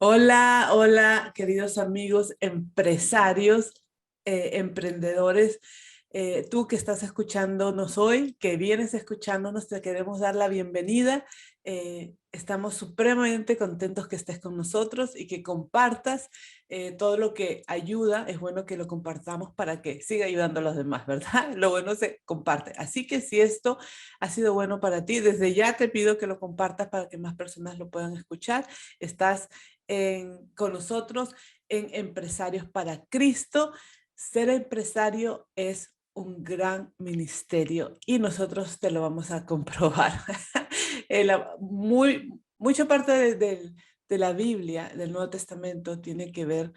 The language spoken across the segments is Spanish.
Hola, hola, queridos amigos, empresarios, emprendedores. Tú que estás escuchándonos hoy, que vienes escuchándonos, te queremos dar la bienvenida. Estamos supremamente contentos que estés con nosotros y que compartas todo lo que ayuda. Es bueno que lo compartamos para que siga ayudando a los demás, ¿verdad? Lo bueno se comparte. Así que si esto ha sido bueno para ti, desde ya te pido que lo compartas para que más personas lo puedan escuchar. Estás con nosotros en Empresarios para Cristo. Ser empresario es un gran ministerio y nosotros te lo vamos a comprobar. Mucha parte de la Biblia, del Nuevo Testamento, tiene que ver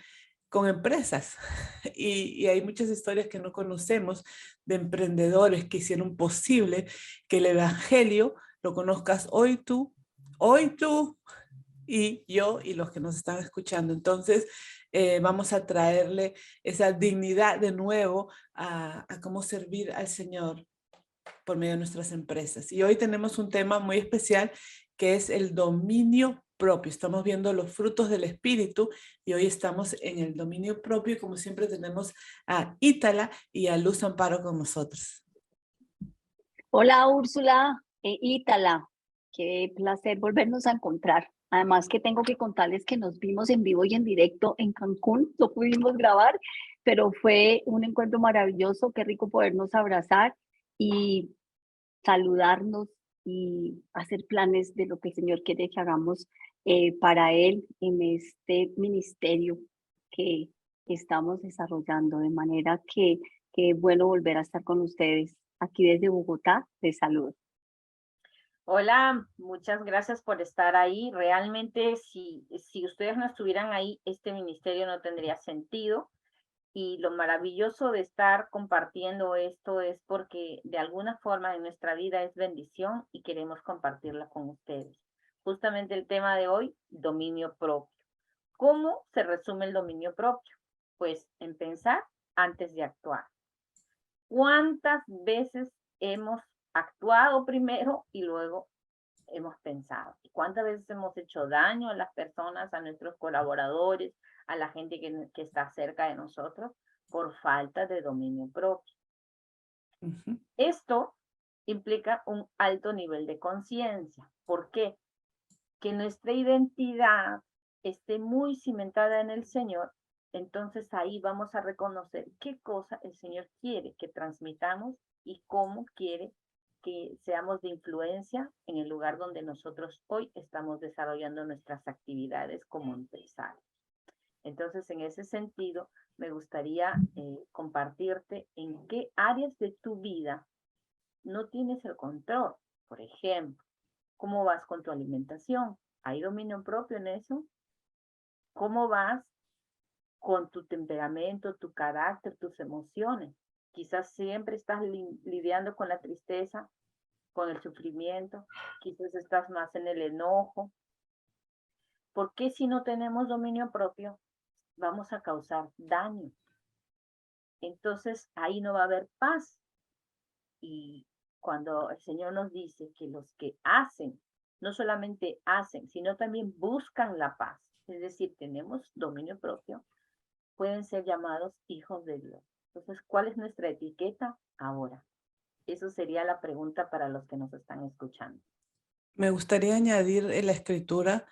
con empresas y hay muchas historias que no conocemos de emprendedores que hicieron posible que el evangelio lo conozcas hoy tú y yo y los que nos están escuchando. Entonces, vamos a traerle esa dignidad de nuevo a cómo servir al Señor por medio de nuestras empresas. Y hoy tenemos un tema muy especial que es el dominio propio. Estamos viendo los frutos del Espíritu y hoy estamos en el dominio propio y como siempre tenemos a Ítala y a Luz Amparo con nosotros. Hola Úrsula e Ítala, qué placer volvernos a encontrar. Además que tengo que contarles que nos vimos en vivo y en directo en Cancún, no pudimos grabar, pero fue un encuentro maravilloso, qué rico podernos abrazar y saludarnos y hacer planes de lo que el Señor quiere que hagamos para Él en este ministerio que estamos desarrollando. De manera que es bueno volver a estar con ustedes aquí desde Bogotá. Les saludo. Hola, muchas gracias por estar ahí. Realmente, si ustedes no estuvieran ahí, este ministerio no tendría sentido. Y lo maravilloso de estar compartiendo esto es porque de alguna forma en nuestra vida es bendición y queremos compartirla con ustedes. Justamente el tema de hoy, dominio propio. ¿Cómo se resume el dominio propio? Pues en pensar antes de actuar. ¿Cuántas veces hemos actuado primero y luego hemos pensado? ¿Y cuántas veces hemos hecho daño a las personas, a nuestros colaboradores, a la gente que está cerca de nosotros por falta de dominio propio? Uh-huh. Esto implica un alto nivel de conciencia. ¿Por qué? Que nuestra identidad esté muy cimentada en el Señor. Entonces ahí vamos a reconocer qué cosa el Señor quiere que transmitamos y cómo quiere que seamos de influencia en el lugar donde nosotros hoy estamos desarrollando nuestras actividades como empresarios. Entonces, en ese sentido, me gustaría compartirte en qué áreas de tu vida no tienes el control. Por ejemplo, ¿cómo vas con tu alimentación? ¿Hay dominio propio en eso? ¿Cómo vas con tu temperamento, tu carácter, tus emociones? Quizás siempre estás lidiando con la tristeza, con el sufrimiento, quizás estás más en el enojo. ¿Por qué si no tenemos dominio propio vamos a causar daño? Entonces ahí no va a haber paz. Y cuando el Señor nos dice que los que hacen, no solamente hacen, sino también buscan la paz, es decir, tenemos dominio propio, pueden ser llamados hijos de Dios. Entonces, ¿cuál es nuestra etiqueta ahora? Eso sería la pregunta para los que nos están escuchando. Me gustaría añadir en la escritura,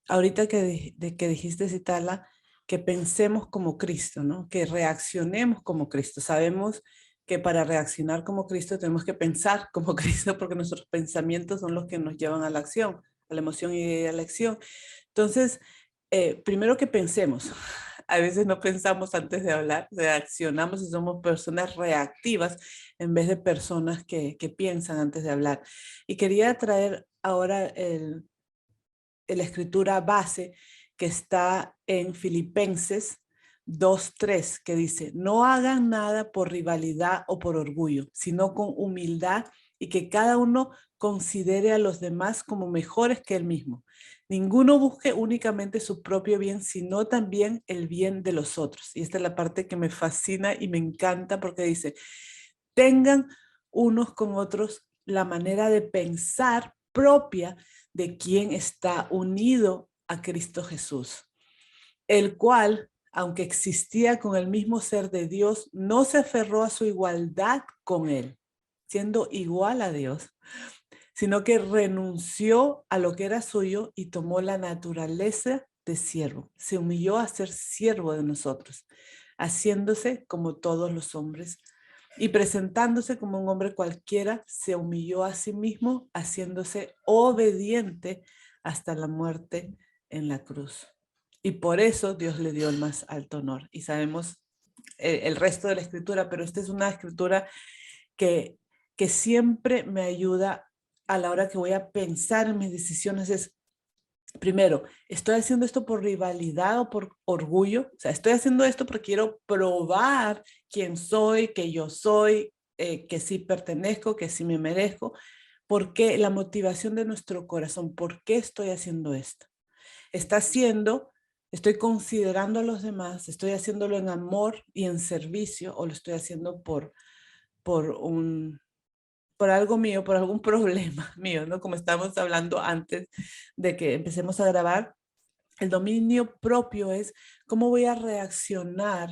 ahorita que dijiste, Citala, que pensemos como Cristo, ¿no? Que reaccionemos como Cristo. Sabemos que para reaccionar como Cristo tenemos que pensar como Cristo porque nuestros pensamientos son los que nos llevan a la acción, a la emoción y a la acción. Entonces, primero que pensemos. A veces no pensamos antes de hablar, reaccionamos y somos personas reactivas en vez de personas que piensan antes de hablar. Y quería traer ahora la escritura base que está en Filipenses 2:3, que dice, no hagan nada por rivalidad o por orgullo, sino con humildad y que cada uno considere a los demás como mejores que él mismo. Ninguno busque únicamente su propio bien, sino también el bien de los otros. Y esta es la parte que me fascina y me encanta porque dice, tengan unos con otros la manera de pensar propia de quien está unido a Cristo Jesús. el cual, aunque existía con el mismo ser de Dios, no se aferró a su igualdad con él, siendo igual a Dios, sino que renunció a lo que era suyo y tomó la naturaleza de siervo. Se humilló a ser siervo de nosotros, haciéndose como todos los hombres y presentándose como un hombre cualquiera, se humilló a sí mismo, haciéndose obediente hasta la muerte en la cruz. Y por eso Dios le dio el más alto honor. Y sabemos el resto de la escritura, pero esta es una escritura que, que siempre me ayuda a la hora que voy a pensar en mis decisiones. Es, primero, ¿estoy haciendo esto por rivalidad o por orgullo? O sea, estoy haciendo esto porque quiero probar quién soy, que yo soy, que sí pertenezco, que sí me merezco. ¿Por qué? La motivación de nuestro corazón. ¿Por qué estoy haciendo esto? Estoy considerando a los demás, estoy haciéndolo en amor y en servicio, o lo estoy haciendo por un, por algo mío, por algún problema mío, ¿no? Como estábamos hablando antes de que empecemos a grabar, el dominio propio es cómo voy a reaccionar,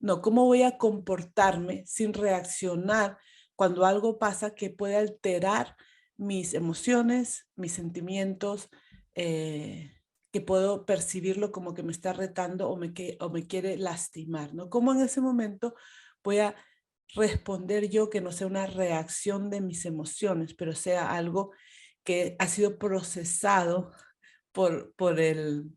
no, cómo voy a comportarme sin reaccionar cuando algo pasa que puede alterar mis emociones, mis sentimientos, que puedo percibirlo como que me está retando o me quiere lastimar, ¿no? ¿Cómo en ese momento voy a responder yo que no sea una reacción de mis emociones, pero sea algo que ha sido procesado por por el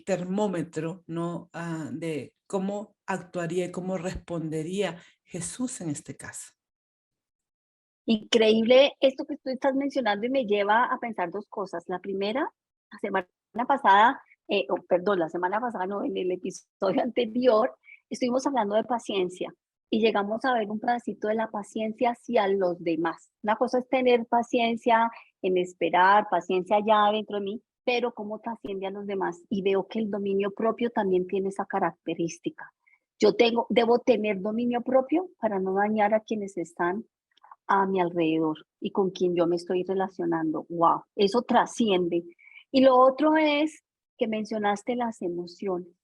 termómetro, ¿no? De cómo actuaría y cómo respondería Jesús en este caso. Increíble esto que tú estás mencionando y me lleva a pensar dos cosas. La primera, la semana pasada, perdón, la semana pasada no, en el episodio anterior, estuvimos hablando de paciencia y llegamos a ver un pedacito de la paciencia hacia los demás. Una cosa es tener paciencia en esperar, paciencia ya dentro de mí, pero cómo trasciende a los demás. Y veo que el dominio propio también tiene esa característica. Debo tener dominio propio para no dañar a quienes están a mi alrededor y con quien yo me estoy relacionando. Wow, eso trasciende. Y lo otro es que mencionaste las emociones.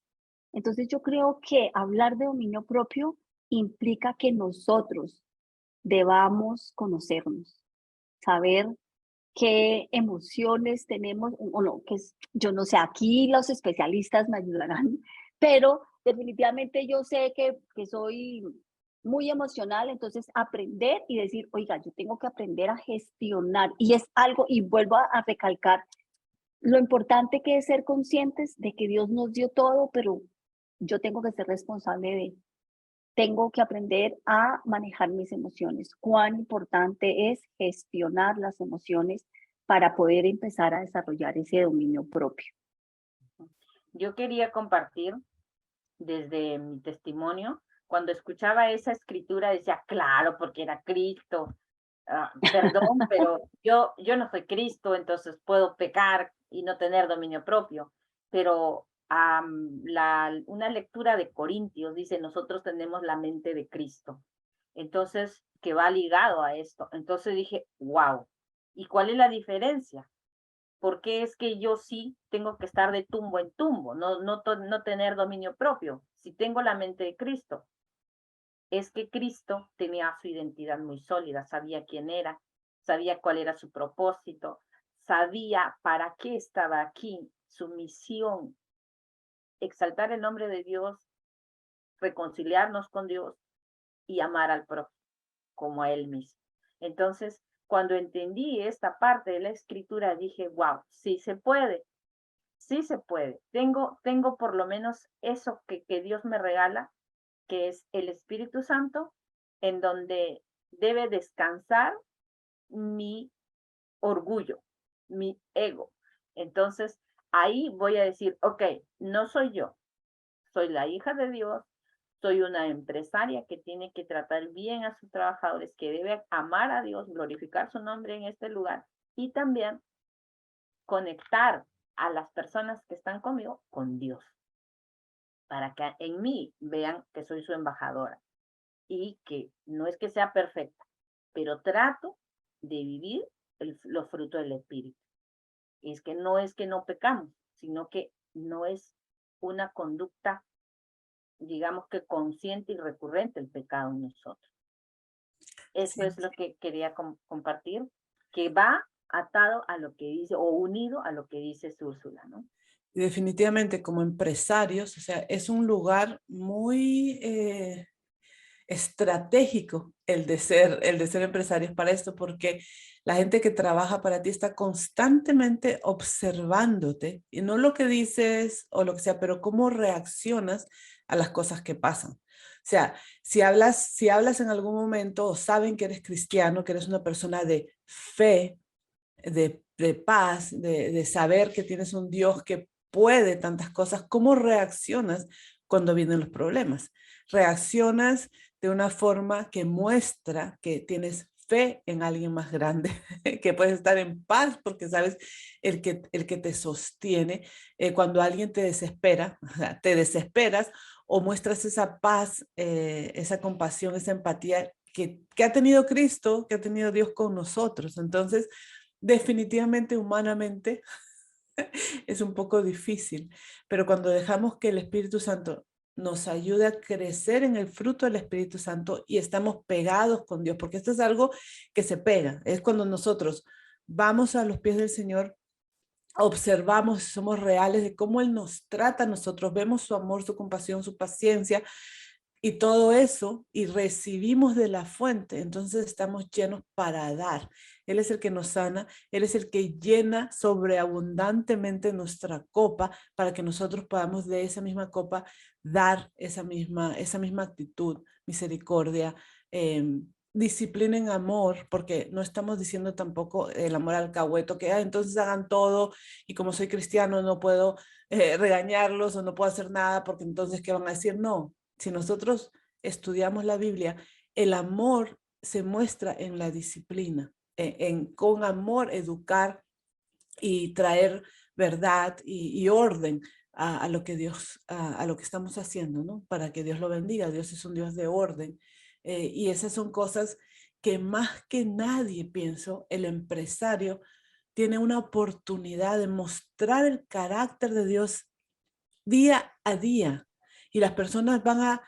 Entonces yo creo que hablar de dominio propio implica que nosotros debamos conocernos, saber qué emociones tenemos, o no, yo no sé, aquí los especialistas me ayudarán, pero definitivamente yo sé que soy muy emocional, entonces aprender y decir, oiga, yo tengo que aprender a gestionar, y es algo, y vuelvo a recalcar, lo importante que es ser conscientes de que Dios nos dio todo, pero yo tengo que ser responsable de tengo que aprender a manejar mis emociones. Cuán importante es gestionar las emociones para poder empezar a desarrollar ese dominio propio. Yo quería compartir desde mi testimonio, cuando escuchaba esa escritura decía, claro, porque era Cristo. Perdón, pero yo no soy Cristo, entonces puedo pecar y no tener dominio propio. Pero una lectura de Corintios dice, nosotros tenemos la mente de Cristo. Entonces, que va ligado a esto. Entonces dije, wow. ¿Y cuál es la diferencia? ¿Por qué es que yo sí tengo que estar de tumbo en tumbo, no tener dominio propio? Si tengo la mente de Cristo, es que Cristo tenía su identidad muy sólida, sabía quién era, sabía cuál era su propósito, sabía para qué estaba aquí, su misión, exaltar el nombre de Dios, reconciliarnos con Dios y amar al prójimo como a él mismo. Entonces, cuando entendí esta parte de la escritura, dije, wow, sí se puede. Sí se puede. Tengo por lo menos eso que Dios me regala, que es el Espíritu Santo, en donde debe descansar mi orgullo, mi ego. Entonces, ahí voy a decir, ok, no soy yo, soy la hija de Dios, soy una empresaria que tiene que tratar bien a sus trabajadores, que debe amar a Dios, glorificar su nombre en este lugar y también conectar a las personas que están conmigo con Dios, para que en mí vean que soy su embajadora y que no es que sea perfecta, pero trato de vivir los frutos del Espíritu. Y es que no pecamos, sino que no es una conducta, digamos que consciente y recurrente el pecado en nosotros. Eso Sí. es lo que quería compartir, que va atado a lo que dice, o unido a lo que dice Úrsula, ¿no? Y definitivamente como empresarios, o sea, es un lugar muy estratégico el de ser empresarios para esto, porque la gente que trabaja para ti está constantemente observándote, y no lo que dices o lo que sea, pero cómo reaccionas a las cosas que pasan. O sea, si hablas en algún momento o saben que eres cristiano, que eres una persona de fe, de paz, de saber que tienes un Dios que puede tantas cosas, ¿cómo reaccionas cuando vienen los problemas? Reaccionas de una forma que muestra que tienes fe en alguien más grande, que puedes estar en paz porque sabes el que te sostiene. Cuando alguien te desespera, o sea, te desesperas o muestras esa paz, esa compasión, esa empatía que ha tenido Cristo, que ha tenido Dios con nosotros. Entonces, definitivamente, humanamente, es un poco difícil, pero cuando dejamos que el Espíritu Santo nos ayude a crecer en el fruto del Espíritu Santo y estamos pegados con Dios, porque esto es algo que se pega, es cuando nosotros vamos a los pies del Señor, observamos, somos reales de cómo Él nos trata a nosotros, vemos su amor, su compasión, su paciencia, y todo eso, y recibimos de la fuente, entonces estamos llenos para dar. Él es el que nos sana, Él es el que llena sobreabundantemente nuestra copa para que nosotros podamos de esa misma copa dar esa misma actitud, misericordia, disciplina en amor, porque no estamos diciendo tampoco el amor alcahueto, que entonces hagan todo y como soy cristiano no puedo regañarlos o no puedo hacer nada porque entonces ¿qué van a decir? No. Si nosotros estudiamos la Biblia, el amor se muestra en la disciplina, con amor educar y traer verdad y orden a lo que Dios, a lo que estamos haciendo, ¿no? Para que Dios lo bendiga. Dios es un Dios de orden. Y esas son cosas que más que nadie, pienso, el empresario tiene una oportunidad de mostrar el carácter de Dios día a día. Y las personas van a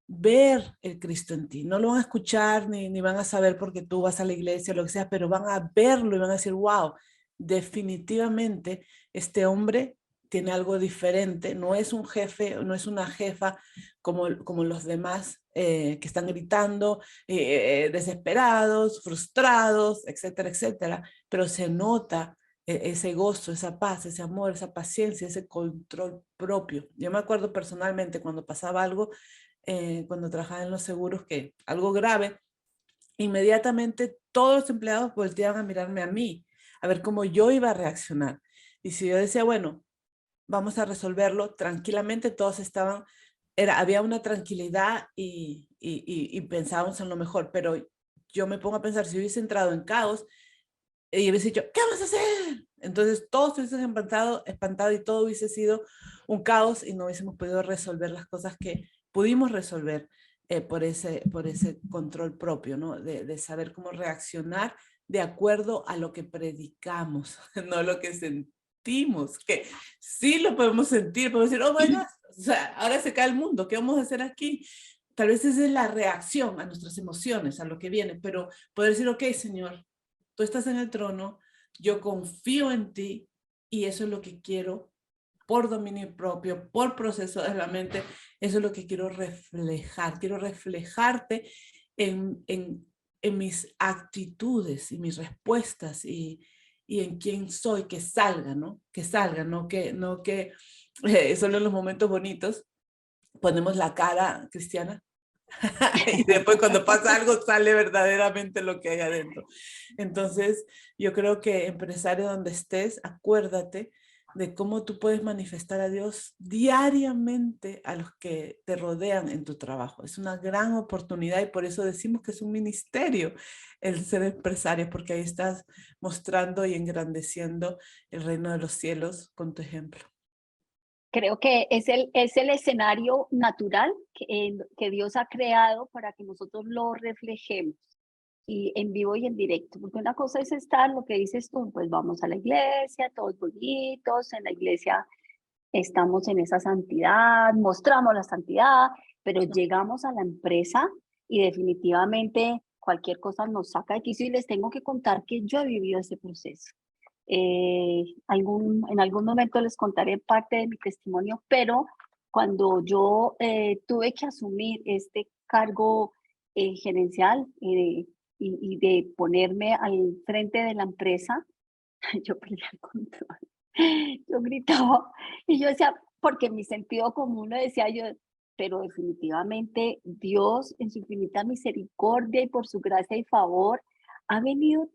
ver el Cristo en ti. No lo van a escuchar ni van a saber porque tú vas a la iglesia o lo que sea, pero van a verlo y van a decir, wow, definitivamente este hombre tiene algo diferente. No es un jefe, no es una jefa como los demás que están gritando, desesperados, frustrados, etcétera, etcétera. Pero se nota ese gozo, esa paz, ese amor, esa paciencia, ese control propio. Yo me acuerdo personalmente cuando pasaba algo, cuando trabajaba en los seguros, que algo grave, inmediatamente todos los empleados volteaban a mirarme a mí, a ver cómo yo iba a reaccionar. Y si yo decía, bueno, vamos a resolverlo tranquilamente, todos estaban, había una tranquilidad y pensábamos en lo mejor, pero yo me pongo a pensar, si hubiese entrado en caos, y hubiese dicho, ¿qué vamos a hacer? Entonces todos hubiesen espantado y todo hubiese sido un caos y no hubiésemos podido resolver las cosas que pudimos resolver por ese control propio, ¿no? De saber cómo reaccionar de acuerdo a lo que predicamos, no lo que sentimos, que sí lo podemos sentir, podemos decir, oh my God, o sea, ahora se cae el mundo, ¿qué vamos a hacer aquí? Tal vez esa es la reacción a nuestras emociones, a lo que viene, pero poder decir, ok, Señor, tú estás en el trono, yo confío en ti y eso es lo que quiero por dominio propio, por proceso de la mente, eso es lo que quiero reflejarte en mis actitudes y mis respuestas y en quién soy, que salga, ¿no? Que salga, no que solo en los momentos bonitos ponemos la cara cristiana y después cuando pasa algo sale verdaderamente lo que hay adentro. Entonces, yo creo que empresario donde estés, acuérdate de cómo tú puedes manifestar a Dios diariamente a los que te rodean en tu trabajo. Es una gran oportunidad y por eso decimos que es un ministerio el ser empresario, porque ahí estás mostrando y engrandeciendo el reino de los cielos con tu ejemplo. Creo que es el escenario natural que Dios ha creado para que nosotros lo reflejemos y en vivo y en directo, porque una cosa es estar, lo que dices tú, pues vamos a la iglesia, todos bonitos, en la iglesia estamos en esa santidad, mostramos la santidad, pero llegamos a la empresa y definitivamente cualquier cosa nos saca de quicio y les tengo que contar que yo he vivido ese proceso. En algún momento les contaré parte de mi testimonio, pero cuando yo tuve que asumir este cargo gerencial y de ponerme al frente de la empresa, yo perdí el control. Yo gritaba y yo decía, porque mi sentido común lo decía yo, pero definitivamente Dios en su infinita misericordia y por su gracia y favor ha venido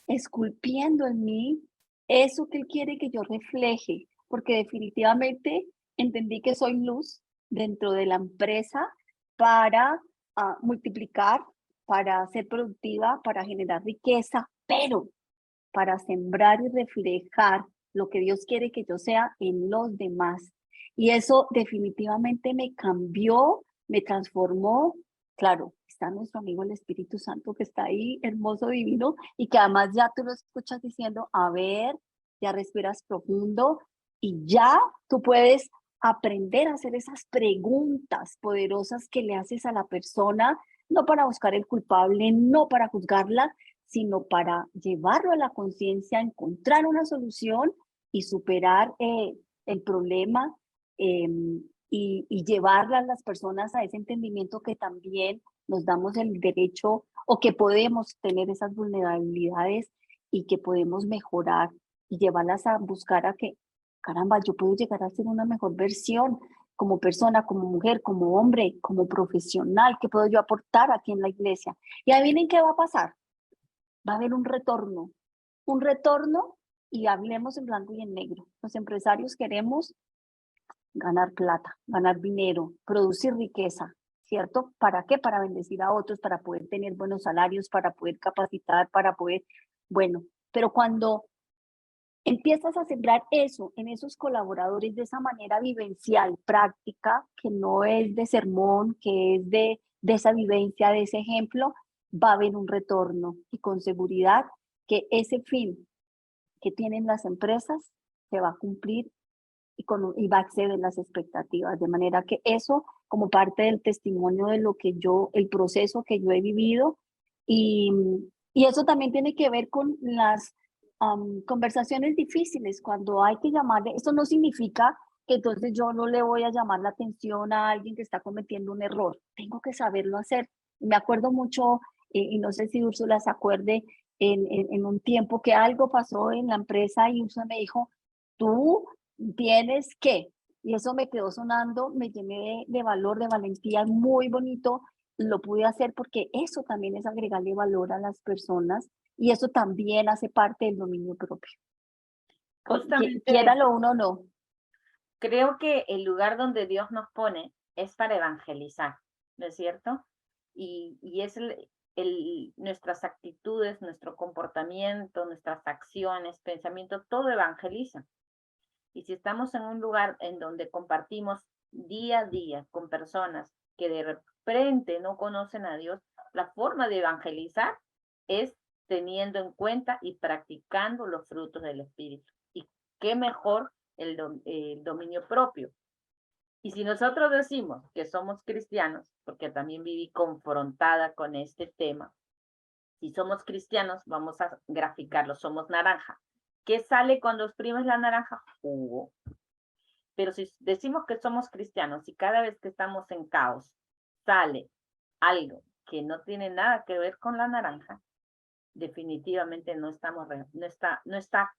esculpiendo en mí eso que Él quiere que yo refleje, porque definitivamente entendí que soy luz dentro de la empresa para multiplicar, para ser productiva, para generar riqueza, pero para sembrar y reflejar lo que Dios quiere que yo sea en los demás. Y eso definitivamente me cambió, me transformó. Claro, está nuestro amigo el Espíritu Santo que está ahí, hermoso, divino, y que además ya tú lo escuchas diciendo, a ver, ya respiras profundo y ya tú puedes aprender a hacer esas preguntas poderosas que le haces a la persona, no para buscar el culpable, no para juzgarla, sino para llevarlo a la conciencia, encontrar una solución y superar el problema y llevarla a las personas a ese entendimiento que también nos damos el derecho o que podemos tener esas vulnerabilidades y que podemos mejorar y llevarlas a buscar a que, caramba, yo puedo llegar a ser una mejor versión como persona, como mujer, como hombre, como profesional, que puedo yo aportar aquí en la iglesia. Y adivinen qué va a pasar. Va a haber un retorno y hablemos en blanco y en negro. Los empresarios queremos ganar plata, ganar dinero, producir riqueza, ¿cierto? ¿Para qué? Para bendecir a otros, para poder tener buenos salarios, para poder capacitar, para poder, bueno, pero cuando empiezas a sembrar eso en esos colaboradores de esa manera vivencial, práctica, que no es de sermón, que es de esa vivencia, de ese ejemplo, va a haber un retorno y con seguridad que ese fin que tienen las empresas se va a cumplir y va a exceder las expectativas. De manera que eso, como parte del testimonio de lo que el proceso que yo he vivido, y, y eso también tiene que ver con las conversaciones difíciles, cuando hay que llamarle, eso no significa que entonces yo no le voy a llamar la atención a alguien que está cometiendo un error, tengo que saberlo hacer. Me acuerdo mucho, y no sé si Úrsula se acuerde, en un tiempo que algo pasó en la empresa y Úrsula me dijo, tú tienes que, y eso me quedó sonando, me llené de valor, de valentía, muy bonito, lo pude hacer porque eso también es agregarle valor a las personas y eso también hace parte del dominio propio. Justamente Quiéralo uno o no. creo que el lugar donde Dios nos pone es para evangelizar, ¿no es cierto? Y es nuestras actitudes, nuestro comportamiento, nuestras acciones, pensamientos, todo evangeliza. Y si estamos en un lugar en donde compartimos día a día con personas que de repente no conocen a Dios, la forma de evangelizar es teniendo en cuenta y practicando los frutos del Espíritu. Y qué mejor el dominio propio. Y si nosotros decimos que somos cristianos, porque también viví confrontada con este tema, si somos cristianos, vamos a graficarlo, somos naranja. ¿Qué sale cuando exprimes la naranja? Jugo. Pero si decimos que somos cristianos y cada vez que estamos en caos sale algo que no tiene nada que ver con la naranja, definitivamente no está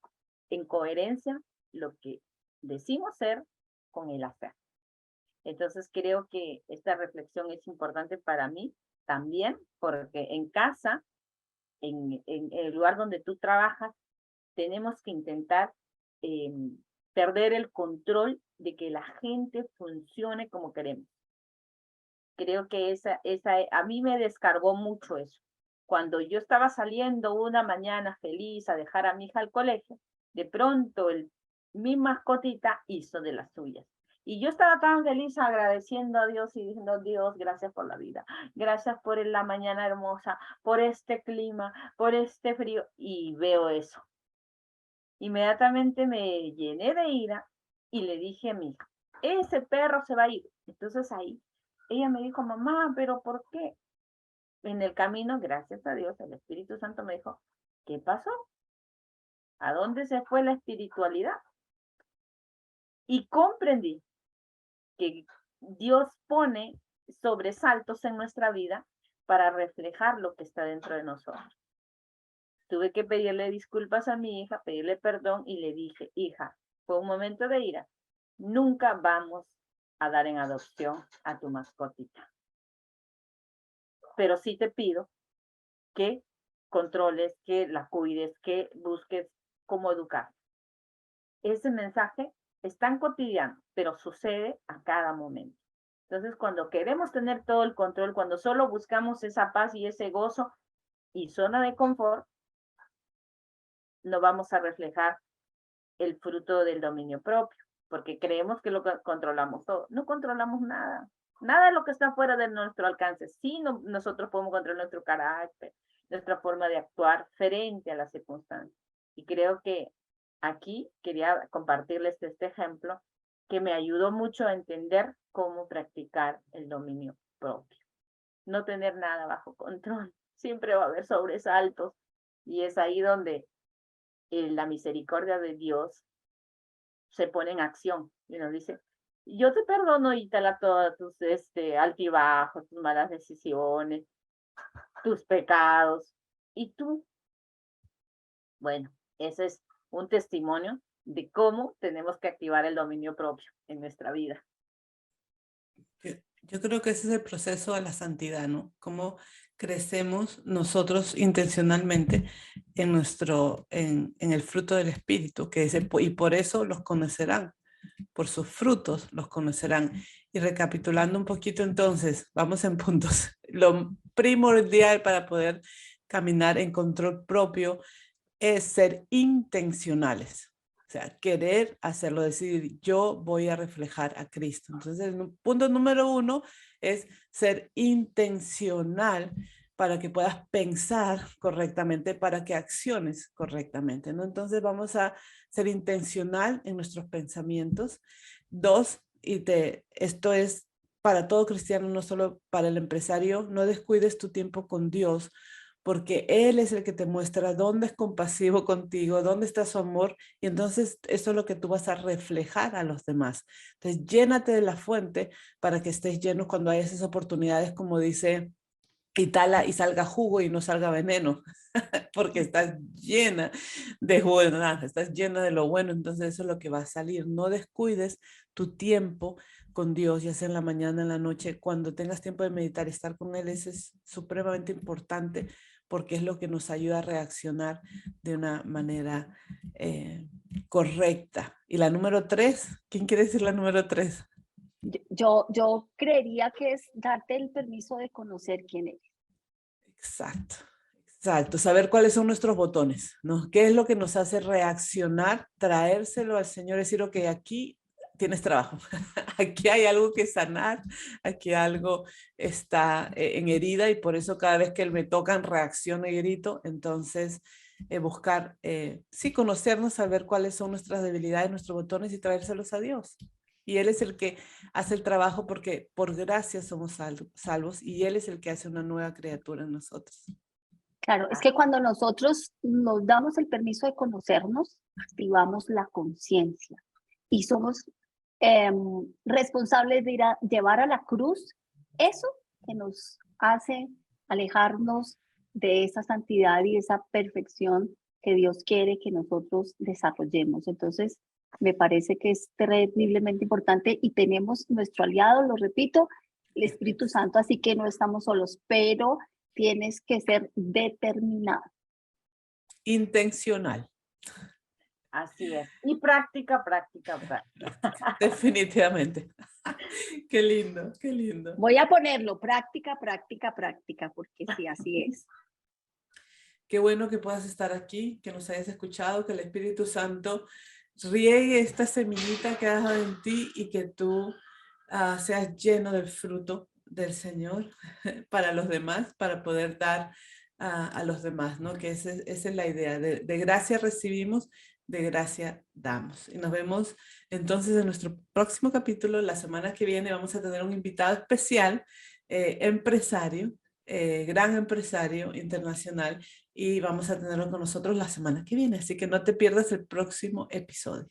en coherencia lo que decimos ser con el hacer. Entonces creo que esta reflexión es importante para mí también, porque en casa, en el lugar donde tú trabajas, tenemos que intentar perder el control de que la gente funcione como queremos. Creo que a mí me descargó mucho eso. Cuando yo estaba saliendo una mañana feliz a dejar a mi hija al colegio, de pronto mi mascotita hizo de las suyas. Y yo estaba tan feliz agradeciendo a Dios y diciendo, Dios, gracias por la vida, gracias por la mañana hermosa, por este clima, por este frío, y veo eso. Inmediatamente me llené de ira y le dije a mi hija, ese perro se va a ir. Entonces ahí ella me dijo, mamá, ¿pero por qué? En el camino, gracias a Dios, el Espíritu Santo me dijo, ¿qué pasó? ¿A dónde se fue la espiritualidad? Y comprendí que Dios pone sobresaltos en nuestra vida para reflejar lo que está dentro de nosotros. Tuve que pedirle disculpas a mi hija, pedirle perdón y le dije, hija, fue un momento de ira. Nunca vamos a dar en adopción a tu mascotita. Pero sí te pido que controles, que la cuides, que busques cómo educar. Ese mensaje es tan cotidiano, pero sucede a cada momento. Entonces, cuando queremos tener todo el control, cuando solo buscamos esa paz y ese gozo y zona de confort, no vamos a reflejar el fruto del dominio propio, porque creemos que lo controlamos todo. No controlamos nada. Nada de lo que está fuera de nuestro alcance. Sí, nosotros podemos controlar nuestro carácter, nuestra forma de actuar frente a las circunstancias. Y creo que aquí quería compartirles este ejemplo que me ayudó mucho a entender cómo practicar el dominio propio. No tener nada bajo control. Siempre va a haber sobresaltos y es ahí donde la misericordia de Dios se pone en acción y nos dice, yo te perdono, Ítala, todos tus altibajos, tus malas decisiones, tus pecados. Y tú, bueno, ese es un testimonio de cómo tenemos que activar el dominio propio en nuestra vida. Yo creo que ese es el proceso de la santidad, ¿no? Cómo crecemos nosotros intencionalmente en el fruto del Espíritu, y por eso los conocerán, por sus frutos los conocerán. Y recapitulando un poquito entonces, vamos en puntos. Lo primordial para poder caminar en control propio es ser intencionales. O sea, querer hacerlo, decidir, yo voy a reflejar a Cristo. Entonces, el punto número 1 es ser intencional para que puedas pensar correctamente, para que acciones correctamente, ¿no? Entonces, vamos a ser intencional en nuestros pensamientos. 2, esto es para todo cristiano, no solo para el empresario, no descuides tu tiempo con Dios, porque Él es el que te muestra dónde es compasivo contigo, dónde está su amor, y entonces eso es lo que tú vas a reflejar a los demás. Entonces, llénate de la fuente para que estés lleno cuando hay esas oportunidades, como dice Ítala, y salga jugo y no salga veneno, porque estás llena de jugo de naranja, estás llena de lo bueno, entonces eso es lo que va a salir. No descuides tu tiempo con Dios, ya sea en la mañana, en la noche, cuando tengas tiempo de meditar, estar con Él, eso es supremamente importante, porque es lo que nos ayuda a reaccionar de una manera correcta. Y la número 3, ¿quién quiere decir la número 3? Yo creería que es darte el permiso de conocer quién eres. Exacto, exacto. Saber cuáles son nuestros botones, ¿no? ¿Qué es lo que nos hace reaccionar? Traérselo al Señor, decir, ok, aquí tienes trabajo, aquí hay algo que sanar, aquí algo está en herida y por eso cada vez que Él me tocan reacciono y grito. Entonces buscar, sí, conocernos, saber cuáles son nuestras debilidades, nuestros botones y traérselos a Dios. Y Él es el que hace el trabajo porque por gracia somos salvos y Él es el que hace una nueva criatura en nosotros. Claro, es que cuando nosotros nos damos el permiso de conocernos, activamos la conciencia y somos responsables de ir a llevar a la cruz eso que nos hace alejarnos de esa santidad y esa perfección que Dios quiere que nosotros desarrollemos. Entonces, me parece que es terriblemente importante y tenemos nuestro aliado, lo repito, el Espíritu Santo, así que no estamos solos, pero tienes que ser determinado. Intencional. Así es. Y práctica, práctica, práctica. Definitivamente. Qué lindo, qué lindo. Voy a ponerlo, práctica, práctica, práctica, porque sí, así es. Qué bueno que puedas estar aquí, que nos hayas escuchado, que el Espíritu Santo riegue esta semillita que ha dejado en ti y que tú seas lleno del fruto del Señor para los demás, para poder dar a los demás, ¿no? Que esa es la idea. De gracia recibimos, de gracia damos. Y nos vemos entonces en nuestro próximo capítulo. La semana que viene vamos a tener un invitado especial, empresario, gran empresario internacional, y vamos a tenerlo con nosotros la semana que viene. Así que no te pierdas el próximo episodio.